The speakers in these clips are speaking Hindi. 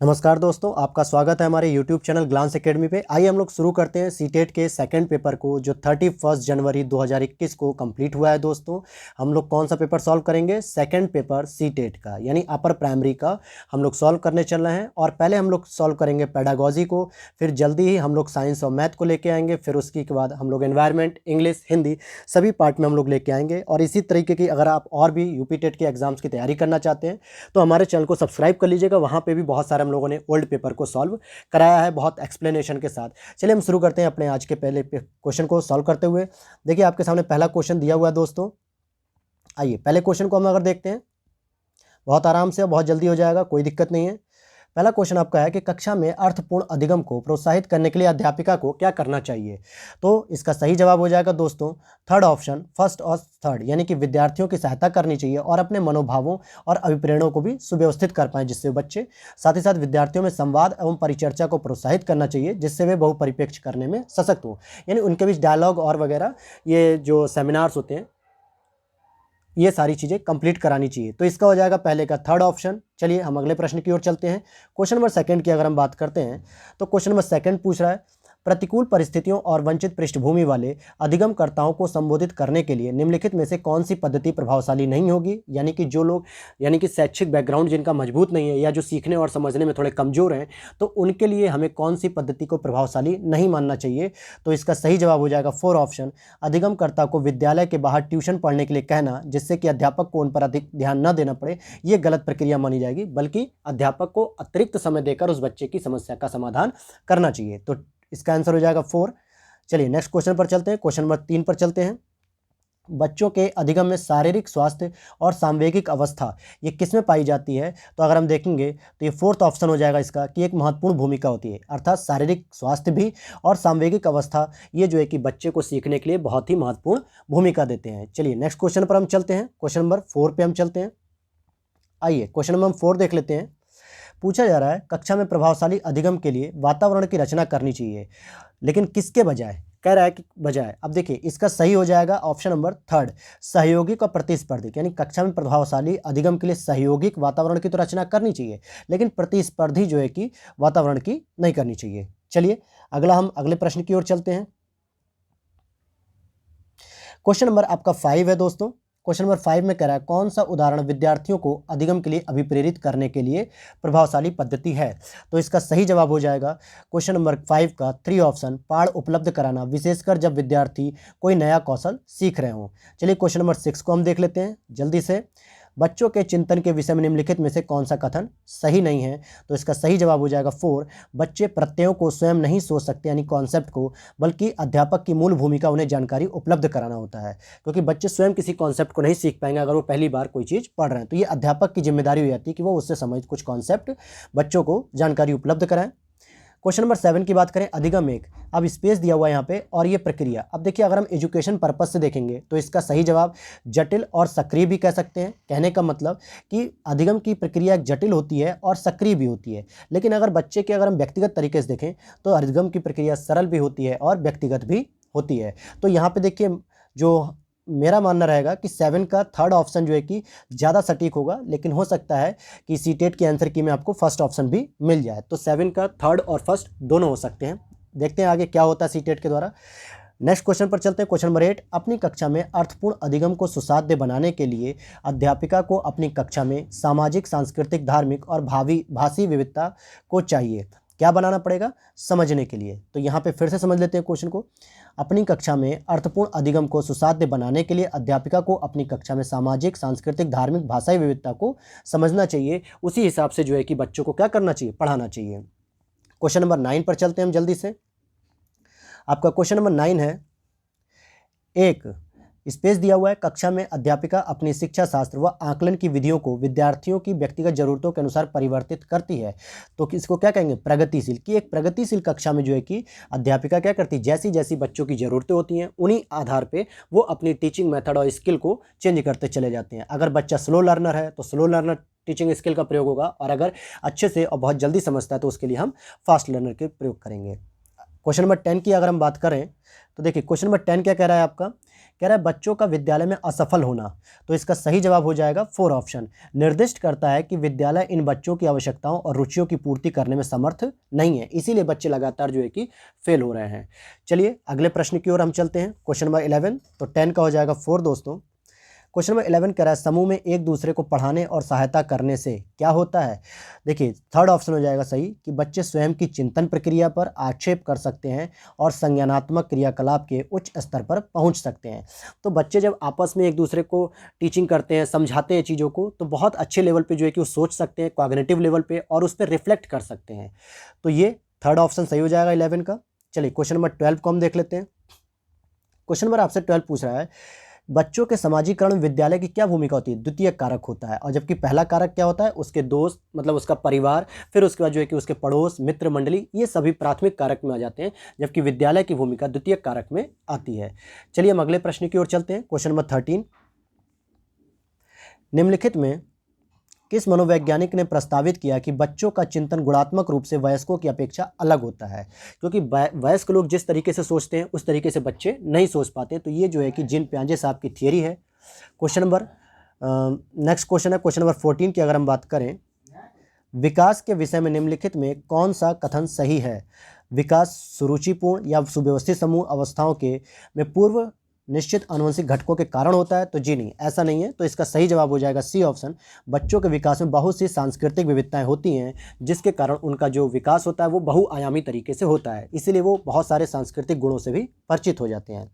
नमस्कार दोस्तों, आपका स्वागत है हमारे YouTube चैनल ग्लांस एकेडमी पे। आइए हम लोग शुरू करते हैं सीटेट के सेकंड पेपर को, जो 31 जनवरी 2021 को कंप्लीट हुआ है। दोस्तों, हम लोग कौन सा पेपर सॉल्व करेंगे? सेकंड पेपर सीटेट का, यानी अपर प्राइमरी का हम लोग सॉल्व करने चल रहे हैं। और पहले हम लोग सॉल्व करेंगे पेडागोजी को, फिर जल्दी ही हम लोग साइंस और मैथ को लेके आएंगे, फिर उसके बाद हम लोग एनवायरमेंट, इंग्लिश, हिंदी सभी पार्ट में हम लोग लेके आएंगे। और इसी तरीके की अगर आप और भी यूपी टेट के एग्जाम्स की तैयारी करना चाहते हैं तो हमारे चैनल को सब्सक्राइब कर लीजिएगा। वहाँ पे भी बहुत सारे हम लोगों ने ओल्ड पेपर को सॉल्व कराया है, बहुत एक्सप्लेनेशन के साथ। चलिए हम शुरू करते हैं अपने आज के पहले क्वेश्चन को सॉल्व करते हुए। देखिए आपके सामने पहला क्वेश्चन दिया हुआ है दोस्तों। आइए पहले क्वेश्चन को हम अगर देखते हैं, बहुत आराम से, बहुत जल्दी हो जाएगा, कोई दिक्कत नहीं है। पहला क्वेश्चन आपका है कि कक्षा में अर्थपूर्ण अधिगम को प्रोत्साहित करने के लिए अध्यापिका को क्या करना चाहिए? तो इसका सही जवाब हो जाएगा दोस्तों थर्ड ऑप्शन, फर्स्ट और थर्ड, यानी कि विद्यार्थियों की सहायता करनी चाहिए और अपने मनोभावों और अभिप्रेरणों को भी सुव्यवस्थित कर पाएं, जिससे बच्चे, साथ ही साथ विद्यार्थियों में संवाद एवं परिचर्चा को प्रोत्साहित करना चाहिए, जिससे वे बहुपरिप्रेक्ष्य करने में सशक्त हों। यानी उनके बीच डायलॉग और वगैरह, ये जो सेमिनार्स होते हैं, ये सारी चीज़ें कंप्लीट करानी चाहिए। तो इसका हो जाएगा पहले का थर्ड ऑप्शन। चलिए हम अगले प्रश्न की ओर चलते हैं। क्वेश्चन नंबर सेकंड की अगर हम बात करते हैं तो क्वेश्चन नंबर सेकंड पूछ रहा है, प्रतिकूल परिस्थितियों और वंचित पृष्ठभूमि वाले अधिगमकर्ताओं को संबोधित करने के लिए निम्नलिखित में से कौन सी पद्धति प्रभावशाली नहीं होगी? यानी कि जो लोग, यानी कि शैक्षिक बैकग्राउंड जिनका मजबूत नहीं है या जो सीखने और समझने में थोड़े कमज़ोर हैं, तो उनके लिए हमें कौन सी पद्धति को प्रभावशाली नहीं मानना चाहिए? तो इसका सही जवाब हो जाएगा फोर ऑप्शन, अधिगमकर्ता को विद्यालय के बाहर ट्यूशन पढ़ने के लिए कहना, जिससे कि अध्यापक को उन पर अधिक ध्यान न देना पड़े, ये गलत प्रक्रिया मानी जाएगी, बल्कि अध्यापक को अतिरिक्त समय देकर उस बच्चे की समस्या का समाधान करना चाहिए। तो इसका आंसर हो जाएगा फोर। चलिए नेक्स्ट क्वेश्चन पर चलते हैं। क्वेश्चन नंबर 3 पर चलते हैं। बच्चों के अधिगम में शारीरिक स्वास्थ्य और सांवेगिक अवस्था ये किस में पाई जाती है? तो अगर हम देखेंगे तो ये फोर्थ ऑप्शन हो जाएगा इसका, कि एक महत्वपूर्ण भूमिका होती है। अर्थात शारीरिक स्वास्थ्य भी और सांवेगिक अवस्था, ये जो है कि बच्चे को सीखने के लिए बहुत ही महत्वपूर्ण भूमिका देते हैं। चलिए नेक्स्ट क्वेश्चन पर हम चलते हैं। क्वेश्चन नंबर 4 पे हम चलते हैं। आइए क्वेश्चन नंबर 4 देख लेते हैं। पूछा जा रहा है, कक्षा में प्रभावशाली अधिगम के लिए वातावरण की रचना करनी चाहिए, लेकिन किसके बजाय? कह रहा है कि बजाय। अब देखिए इसका सही हो जाएगा ऑप्शन नंबर थर्ड, सहयोगिक और प्रतिस्पर्धी। यानी कक्षा में प्रभावशाली अधिगम के लिए सहयोगिक वातावरण की तो रचना करनी चाहिए, लेकिन प्रतिस्पर्धी जो है कि वातावरण की नहीं करनी चाहिए। चलिए हम अगले प्रश्न की ओर चलते हैं। क्वेश्चन नंबर आपका 5 है दोस्तों। क्वेश्चन नंबर 5 में कह रहा है, कौन सा उदाहरण विद्यार्थियों को अधिगम के लिए अभिप्रेरित करने के लिए प्रभावशाली पद्धति है? तो इसका सही जवाब हो जाएगा क्वेश्चन नंबर 5 का 3 ऑप्शन, पाठ उपलब्ध कराना, विशेषकर जब विद्यार्थी कोई नया कौशल सीख रहे हों। चलिए क्वेश्चन नंबर 6 को हम देख लेते हैं जल्दी से। बच्चों के चिंतन के विषय में निम्नलिखित में से कौन सा कथन सही नहीं है? तो इसका सही जवाब हो जाएगा 4, बच्चे प्रत्ययों को स्वयं नहीं सोच सकते, यानी कॉन्सेप्ट को, बल्कि अध्यापक की मूल भूमिका उन्हें जानकारी उपलब्ध कराना होता है। क्योंकि बच्चे स्वयं किसी कॉन्सेप्ट को नहीं सीख पाएंगे अगर वो पहली बार कोई चीज़ पढ़ रहे हैं। तो ये अध्यापक की जिम्मेदारी हो जाती है कि वो उससे समझ कुछ कॉन्सेप्ट बच्चों को जानकारी उपलब्ध कराएं। क्वेश्चन नंबर 7 की बात करें, अधिगम एक। अब स्पेस दिया हुआ है यहाँ पे, और ये प्रक्रिया। अब देखिए अगर हम एजुकेशन पर्पस से देखेंगे तो इसका सही जवाब जटिल और सक्रिय भी कह सकते हैं। कहने का मतलब कि अधिगम की प्रक्रिया एक जटिल होती है और सक्रिय भी होती है। लेकिन अगर बच्चे के अगर हम व्यक्तिगत तरीके से देखें तो अधिगम की प्रक्रिया सरल भी होती है और व्यक्तिगत भी होती है। तो यहाँ पे देखिए जो मेरा मानना रहेगा कि 7 का थर्ड ऑप्शन जो है कि ज़्यादा सटीक होगा, लेकिन हो सकता है कि सीटेट के आंसर की में आपको फर्स्ट ऑप्शन भी मिल जाए। तो 7 का थर्ड और फर्स्ट दोनों हो सकते हैं। देखते हैं आगे क्या होता है सीटेट के द्वारा। नेक्स्ट क्वेश्चन पर चलते हैं। क्वेश्चन नंबर 8, अपनी कक्षा में अर्थपूर्ण अधिगम को सुसाध्य बनाने के लिए अध्यापिका को अपनी कक्षा में सामाजिक, सांस्कृतिक, धार्मिक और भाषी विविधता को चाहिए। क्या बनाना पड़ेगा समझने के लिए? तो यहाँ पे फिर से समझ लेते हैं क्वेश्चन को। अपनी कक्षा में अर्थपूर्ण अधिगम को सुसाध्य बनाने के लिए अध्यापिका को अपनी कक्षा में सामाजिक, सांस्कृतिक, धार्मिक, भाषाई विविधता को समझना चाहिए। उसी हिसाब से जो है कि बच्चों को क्या करना चाहिए, पढ़ाना चाहिए। क्वेश्चन नंबर 9 पर चलते हैं हम जल्दी से। आपका क्वेश्चन नंबर 9 है, एक स्पेस दिया हुआ है, कक्षा में अध्यापिका अपनी शिक्षा शास्त्र व आकलन की विधियों को विद्यार्थियों की व्यक्तिगत जरूरतों के अनुसार परिवर्तित करती है। तो इसको क्या कहेंगे, प्रगतिशील। कि एक प्रगतिशील कक्षा में जो है कि अध्यापिका क्या करती है, जैसी जैसी बच्चों की ज़रूरतें होती हैं उन्हीं आधार पे वो अपनी टीचिंग मेथड और स्किल को चेंज करते चले जाते हैं। अगर बच्चा स्लो लर्नर है तो स्लो लर्नर टीचिंग स्किल का प्रयोग होगा, और अगर अच्छे से और बहुत जल्दी समझता है तो उसके लिए हम फास्ट लर्नर के प्रयोग करेंगे। क्वेश्चन नंबर 10 की अगर हम बात करें तो देखिए क्वेश्चन नंबर 10 क्या कह रहा है आपका, कह रहा है बच्चों का विद्यालय में असफल होना, तो इसका सही जवाब हो जाएगा 4 ऑप्शन। निर्दिष्ट करता है कि विद्यालय इन बच्चों की आवश्यकताओं और रुचियों की पूर्ति करने में समर्थ नहीं है, इसीलिए बच्चे लगातार जो है कि फेल हो रहे हैं। चलिए अगले प्रश्न की ओर हम चलते हैं। क्वेश्चन नंबर 11, तो 10 का हो जाएगा 4 दोस्तों। क्वेश्चन नंबर 11 कह रहा है समूह में एक दूसरे को पढ़ाने और सहायता करने से क्या होता है। देखिए थर्ड ऑप्शन हो जाएगा सही कि बच्चे स्वयं की चिंतन प्रक्रिया पर आक्षेप कर सकते हैं और संज्ञानात्मक क्रियाकलाप के उच्च स्तर पर पहुंच सकते हैं। तो बच्चे जब आपस में एक दूसरे को टीचिंग करते हैं, समझाते हैं चीज़ों को, तो बहुत अच्छे लेवल पर जो है कि वो सोच सकते हैं, कॉग्निटिव लेवल पर, और उस पर रिफ्लेक्ट कर सकते हैं। तो ये थर्ड ऑप्शन सही हो जाएगा 11 का। चलिए क्वेश्चन नंबर 12 को हम देख लेते हैं। क्वेश्चन नंबर आपसे 12 पूछ रहा है बच्चों के समाजीकरण में विद्यालय की क्या भूमिका होती है। द्वितीय कारक होता है, और जबकि पहला कारक क्या होता है, उसके दोस्त मतलब उसका परिवार, फिर उसके बाद जो है कि उसके पड़ोस, मित्र मंडली, ये सभी प्राथमिक कारक में आ जाते हैं, जबकि विद्यालय की भूमिका द्वितीय कारक में आती है। चलिए हम अगले प्रश्न की ओर चलते हैं। क्वेश्चन नंबर 13, निम्नलिखित में किस मनोवैज्ञानिक ने प्रस्तावित किया कि बच्चों का चिंतन गुणात्मक रूप से वयस्कों की अपेक्षा अलग होता है। क्योंकि वयस्क लोग जिस तरीके से सोचते हैं उस तरीके से बच्चे नहीं सोच पाते। तो ये जो है कि जिन पियाजे साहब की थियरी है। क्वेश्चन नंबर नेक्स्ट क्वेश्चन है क्वेश्चन नंबर 14 की अगर हम बात करें, विकास के विषय में निम्नलिखित में कौन सा कथन सही है। विकास सुरुचिपूर्ण या सुव्यवस्थित समूह अवस्थाओं के में पूर्व निश्चित आनुवंशिक घटकों के कारण होता है। तो जी नहीं, ऐसा नहीं है। तो इसका सही जवाब हो जाएगा सी ऑप्शन। बच्चों के विकास में बहुत सी सांस्कृतिक विविधताएं होती हैं, जिसके कारण उनका जो विकास होता है वो बहुआयामी तरीके से होता है, इसीलिए वो बहुत सारे सांस्कृतिक गुणों से भी परिचित हो जाते हैं।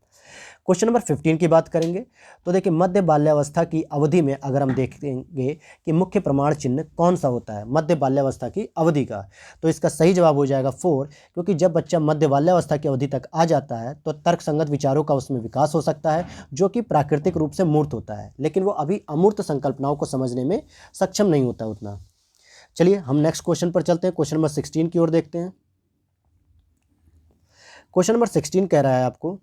क्वेश्चन नंबर 15 की बात करेंगे, तो देखिए मध्य बाल्यावस्था की अवधि में अगर हम देखेंगे कि मुख्य प्रमाण चिन्ह कौन सा होता है मध्य बाल्यावस्था की अवधि का, तो इसका सही जवाब हो जाएगा 4। क्योंकि जब बच्चा मध्य बाल्यावस्था की अवधि तक आ जाता है तो तर्कसंगत विचारों का उसमें विकास हो सकता है, जो कि प्राकृतिक रूप से मूर्त होता है, लेकिन वो अभी अमूर्त संकल्पनाओं को समझने में सक्षम नहीं होता उतना। चलिए हम नेक्स्ट क्वेश्चन पर चलते हैं। क्वेश्चन नंबर 16 की ओर देखते हैं। क्वेश्चन नंबर 16 कह रहा है आपको,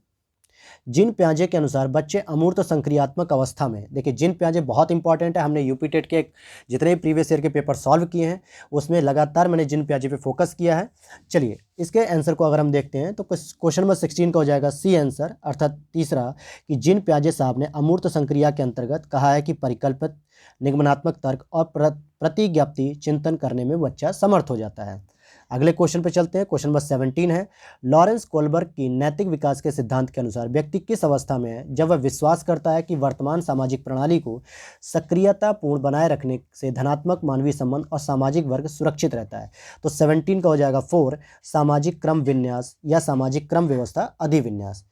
जिन प्याजे के अनुसार बच्चे अमूर्त संक्रियात्मक अवस्था में, देखिए जिन प्याजे बहुत इंपॉर्टेंट है, हमने यूपी टेट के जितने भी प्रीवियस ईयर के पेपर सॉल्व किए हैं उसमें लगातार मैंने जिन प्याजे पे फोकस किया है। चलिए इसके आंसर को अगर हम देखते हैं तो क्वेश्चन नंबर 16 का हो जाएगा सी आंसर, अर्थात तीसरा, कि जिन प्याजे साहब ने अमूर्त संक्रिया के अंतर्गत कहा है कि परिकल्पित निगमनात्मक तर्क और प्रतिज्ञाप्ति चिंतन करने में बच्चा समर्थ हो जाता है। अगले क्वेश्चन पे चलते हैं। क्वेश्चन नंबर 17 है, लॉरेंस कोलबर्ग की नैतिक विकास के सिद्धांत के अनुसार व्यक्ति किस अवस्था में है जब वह विश्वास करता है कि वर्तमान सामाजिक प्रणाली को सक्रियतापूर्ण बनाए रखने से धनात्मक मानवीय संबंध और सामाजिक वर्ग सुरक्षित रहता है। तो 17 का हो जाएगा 4, सामाजिक क्रम विन्यास या सामाजिक क्रम व्यवस्था अधिविन्यास।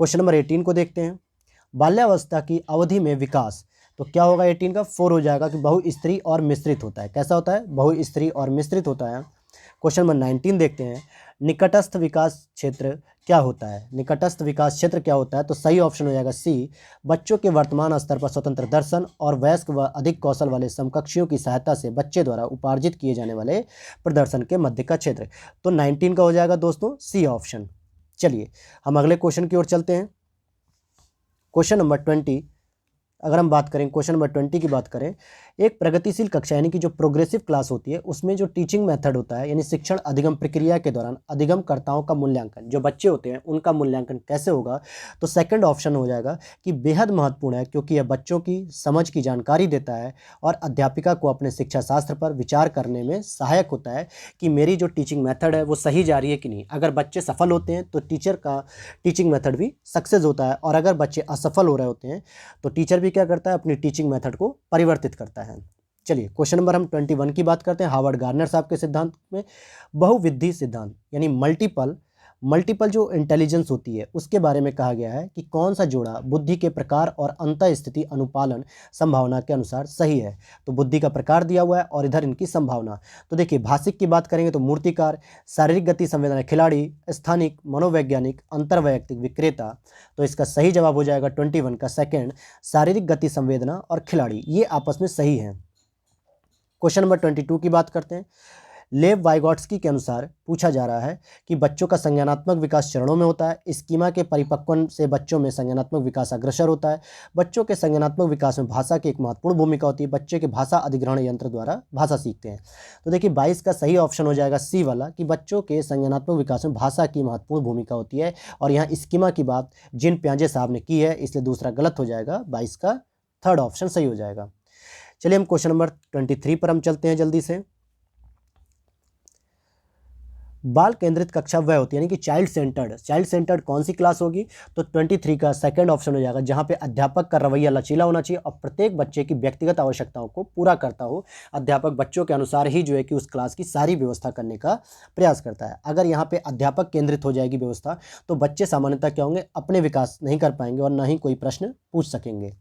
क्वेश्चन नंबर 18 को देखते हैं, बाल्यावस्था की अवधि में विकास, तो क्या होगा 18 का 4 हो जाएगा कि बहुस्त्री और मिश्रित होता है। कैसा होता है, बहुस्त्री और मिश्रित होता है। क्वेश्चन नंबर 19 देखते हैं, निकटस्थ विकास क्षेत्र क्या होता है। निकटस्थ विकास क्षेत्र क्या होता है, तो सही ऑप्शन हो जाएगा सी, बच्चों के वर्तमान स्तर पर स्वतंत्र दर्शन और वयस्क व अधिक कौशल वाले समकक्षियों की सहायता से बच्चे द्वारा उपार्जित किए जाने वाले प्रदर्शन के मध्य का क्षेत्र। तो 19 का हो जाएगा दोस्तों सी ऑप्शन। चलिए हम अगले क्वेश्चन की ओर चलते हैं। क्वेश्चन नंबर 20 अगर हम बात करें, क्वेश्चन नंबर 20 की बात करें, एक प्रगतिशील कक्षा यानी कि जो प्रोग्रेसिव क्लास होती है उसमें जो टीचिंग मेथड होता है, यानी शिक्षण अधिगम प्रक्रिया के दौरान अधिगमकर्ताओं का मूल्यांकन, जो बच्चे होते हैं उनका मूल्यांकन कैसे होगा, तो सेकंड ऑप्शन हो जाएगा कि बेहद महत्वपूर्ण है, क्योंकि यह बच्चों की समझ की जानकारी देता है और अध्यापिका को अपने शिक्षा शास्त्र पर विचार करने में सहायक होता है कि मेरी जो टीचिंग मेथड है वो सही जा रही है कि नहीं। अगर बच्चे सफल होते हैं तो टीचर का टीचिंग मेथड भी सक्सेस होता है, और अगर बच्चे असफल हो रहे होते हैं तो टीचर भी क्या करता है, अपनी टीचिंग मेथड को परिवर्तित करता है। चलिए क्वेश्चन नंबर हम 21 की बात करते हैं। हार्वर्ड गार्नर साहब के सिद्धांत में बहुविधि सिद्धांत यानी मल्टीपल जो इंटेलिजेंस होती है उसके बारे में कहा गया है कि कौन सा जोड़ा बुद्धि के प्रकार और अंतः स्थिति अनुपालन संभावना के अनुसार सही है। तो बुद्धि का प्रकार दिया हुआ है और इधर इनकी संभावना। तो देखिए भाषिक की बात करेंगे तो मूर्तिकार, शारीरिक गति संवेदना खिलाड़ी, स्थानिक, मनोवैज्ञानिक, अंतर्वैयक्तिक विक्रेता। तो इसका सही जवाब हो जाएगा 21 का सेकेंड, शारीरिक गति संवेदना और खिलाड़ी, ये आपस में सही है। क्वेश्चन नंबर 22 की बात करते हैं। लेव वाइगॉट्स्की के अनुसार पूछा जा रहा है कि बच्चों का संज्ञानात्मक विकास चरणों में होता है। स्कीमा के परिपक्वन से बच्चों में संज्ञानात्मक विकास अग्रसर होता है। बच्चों के संज्ञानात्मक विकास में भाषा की एक महत्वपूर्ण भूमिका होती है। बच्चे के भाषा अधिग्रहण यंत्र द्वारा भाषा सीखते हैं। तो देखिए 22 का सही ऑप्शन हो जाएगा सी वाला, कि बच्चों के संज्ञानात्मक विकास में भाषा की महत्वपूर्ण भूमिका होती है। और यहाँ स्कीमा की बात जिन प्याजे साहब ने की है, इसलिए दूसरा गलत हो जाएगा, 22 का थर्ड ऑप्शन सही हो जाएगा। चलिए हम क्वेश्चन नंबर 23 पर हम चलते हैं जल्दी से। बाल केंद्रित कक्षा वह होती है, यानी कि चाइल्ड सेंटर्ड कौन सी क्लास होगी? तो 23 का सेकंड ऑप्शन हो जाएगा, जहां पे अध्यापक का रवैया लचीला होना चाहिए और प्रत्येक बच्चे की व्यक्तिगत आवश्यकताओं को पूरा करता हो। अध्यापक बच्चों के अनुसार ही जो है कि उस क्लास की सारी व्यवस्था करने का प्रयास करता है। अगर यहाँ पे अध्यापक केंद्रित हो जाएगी व्यवस्था, तो बच्चे सामान्यतः क्या होंगे, अपने विकास नहीं कर पाएंगे और ना ही कोई प्रश्न पूछ सकेंगे।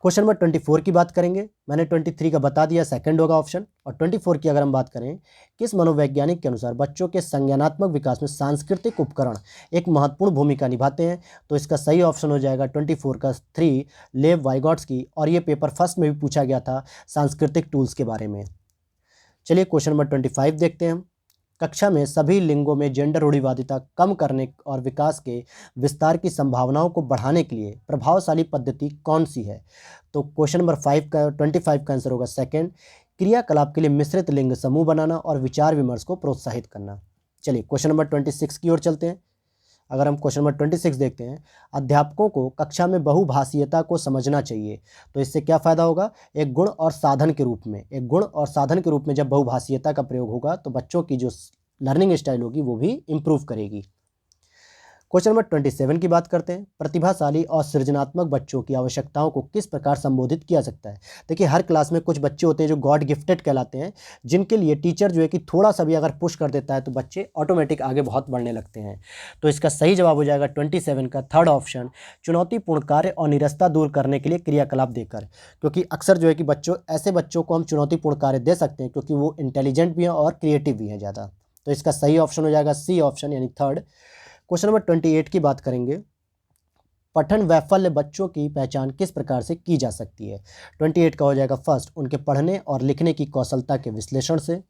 क्वेश्चन नंबर 24 की बात करेंगे। मैंने 23 का बता दिया, सेकंड होगा ऑप्शन। और 24 की अगर हम बात करें, किस मनोवैज्ञानिक के अनुसार बच्चों के संज्ञानात्मक विकास में सांस्कृतिक उपकरण एक महत्वपूर्ण भूमिका निभाते हैं? तो इसका सही ऑप्शन हो जाएगा 24 का 3 लेव वाइगॉट्स्की। और ये पेपर फर्स्ट में भी पूछा गया था सांस्कृतिक टूल्स के बारे में। चलिए क्वेश्चन नंबर 25 देखते हैं हम। कक्षा में सभी लिंगों में जेंडर रूढ़िवादिता कम करने और विकास के विस्तार की संभावनाओं को बढ़ाने के लिए प्रभावशाली पद्धति कौन सी है? तो क्वेश्चन नंबर 25 का आंसर होगा सेकंड, क्रियाकलाप के लिए मिश्रित लिंग समूह बनाना और विचार विमर्श को प्रोत्साहित करना। चलिए क्वेश्चन नंबर 26 की ओर चलते हैं। अगर हम क्वेश्चन नंबर 26 देखते हैं, अध्यापकों को कक्षा में बहुभाषीयता को समझना चाहिए। तो इससे क्या फ़ायदा होगा? एक गुण और साधन के रूप में जब बहुभाषीयता का प्रयोग होगा, तो बच्चों की जो लर्निंग स्टाइल होगी वो भी इम्प्रूव करेगी। क्वेश्चन नंबर 27 की बात करते हैं। प्रतिभाशाली और सृजनात्मक बच्चों की आवश्यकताओं को किस प्रकार संबोधित किया सकता है? देखिए हर क्लास में कुछ बच्चे होते हैं जो गॉड गिफ्टेड कहलाते हैं, जिनके लिए टीचर जो है कि थोड़ा सा भी अगर पुश कर देता है तो बच्चे ऑटोमेटिक आगे बहुत बढ़ने लगते हैं। तो इसका सही जवाब हो जाएगा 27 का थर्ड ऑप्शन, चुनौतीपूर्ण कार्य और निरस्ता दूर करने के लिए क्रियाकलाप देकर। क्योंकि अक्सर जो है कि ऐसे बच्चों को हम चुनौतीपूर्ण कार्य दे सकते हैं क्योंकि वो इंटेलिजेंट भी हैं और क्रिएटिव भी हैं ज़्यादा। तो इसका सही ऑप्शन हो जाएगा सी ऑप्शन, यानी थर्ड। क्वेश्चन नंबर 28 की बात करेंगे। पठन वैफल्य बच्चों की पहचान किस प्रकार से की जा सकती है? 28 का हो जाएगा फर्स्ट, उनके पढ़ने और लिखने की कौशलता के विश्लेषण से।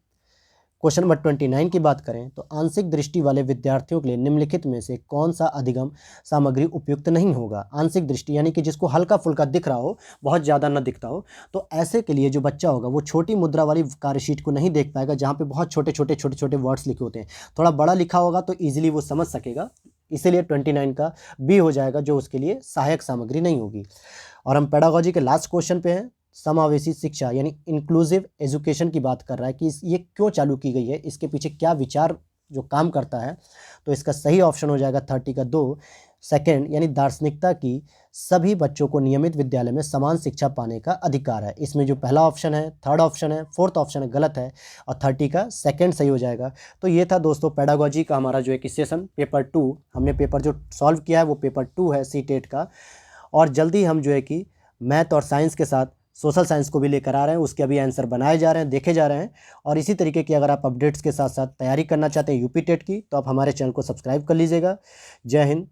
क्वेश्चन नंबर 29 की बात करें तो आंशिक दृष्टि वाले विद्यार्थियों के लिए निम्नलिखित में से कौन सा अधिगम सामग्री उपयुक्त नहीं होगा? आंशिक दृष्टि यानी कि जिसको हल्का फुल्का दिख रहा हो, बहुत ज़्यादा ना दिखता हो, तो ऐसे के लिए जो बच्चा होगा वो छोटी मुद्रा वाली कार्यशीट को नहीं देख पाएगा, जहाँ पे बहुत छोटे छोटे वर्ड्स लिखे होते हैं। थोड़ा बड़ा लिखा होगा तो ईजिली वो समझ सकेगा, इसीलिए 29 का बी हो जाएगा, जो उसके लिए सहायक सामग्री नहीं होगी। और हम पेडागोजी के लास्ट क्वेश्चन पे हैं। समावेशी शिक्षा यानी इंक्लूसिव एजुकेशन की बात कर रहा है कि ये क्यों चालू की गई है, इसके पीछे क्या विचार जो काम करता है। तो इसका सही ऑप्शन हो जाएगा 30 का 2 सेकेंड, यानी दार्शनिकता की सभी बच्चों को नियमित विद्यालय में समान शिक्षा पाने का अधिकार है। इसमें जो पहला ऑप्शन है, थर्ड ऑप्शन है, फोर्थ ऑप्शन है गलत है, और 30 का सेकंड सही हो जाएगा। तो ये था दोस्तों पेडागोजी का हमारा जो एक सेशन पेपर 2। हमने पेपर जो सॉल्व किया है वो पेपर 2 है सीटेट का। और जल्दी हम जो है कि मैथ और साइंस के साथ सोशल साइंस को भी लेकर आ रहे हैं, उसके अभी आंसर बनाए जा रहे हैं, देखे जा रहे हैं। और इसी तरीके की अगर आप अपडेट्स के साथ साथ तैयारी करना चाहते हैं यूपी टेट की, तो आप हमारे चैनल को सब्सक्राइब कर लीजिएगा। जय हिंद।